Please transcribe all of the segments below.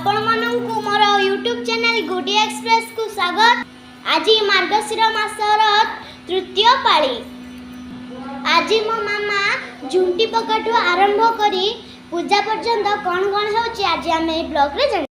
आपण मानकु मोर YouTube channel गुडी express को स्वागत। आज मार्गशीर मासर तृतीय पाली। आज मो मामा झुंटी पकाठू आरंभ करी पूजा पर्यंत कौन कौन होची आज आम ब्लॉग रे जान।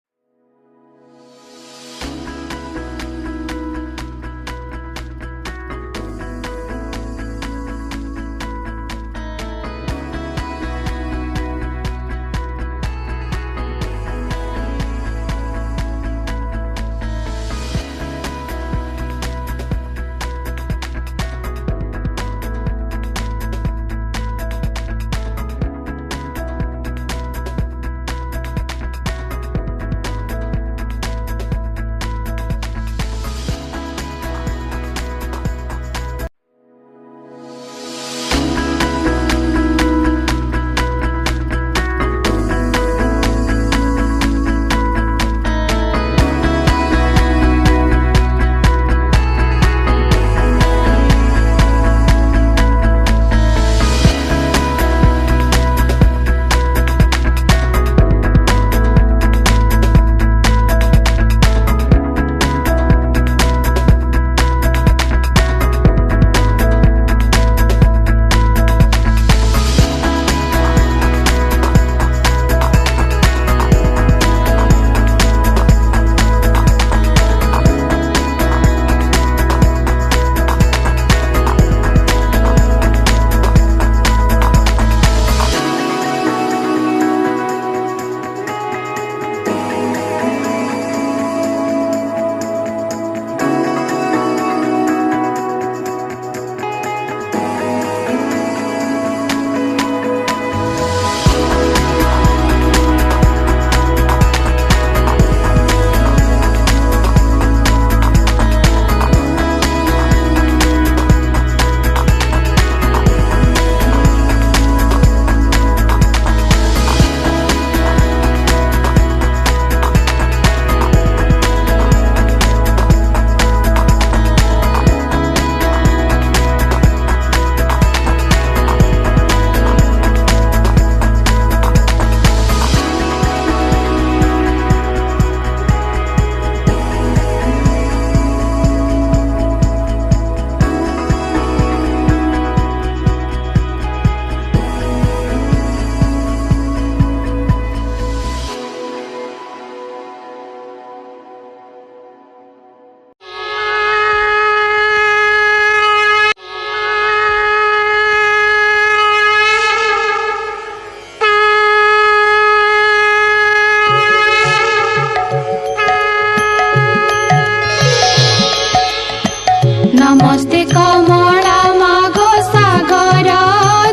नमस्ते कमला माघ सागर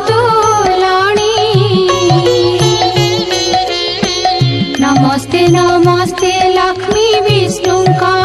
दुलणी नमस्ते नमस्ते लक्ष्मी विष्णु का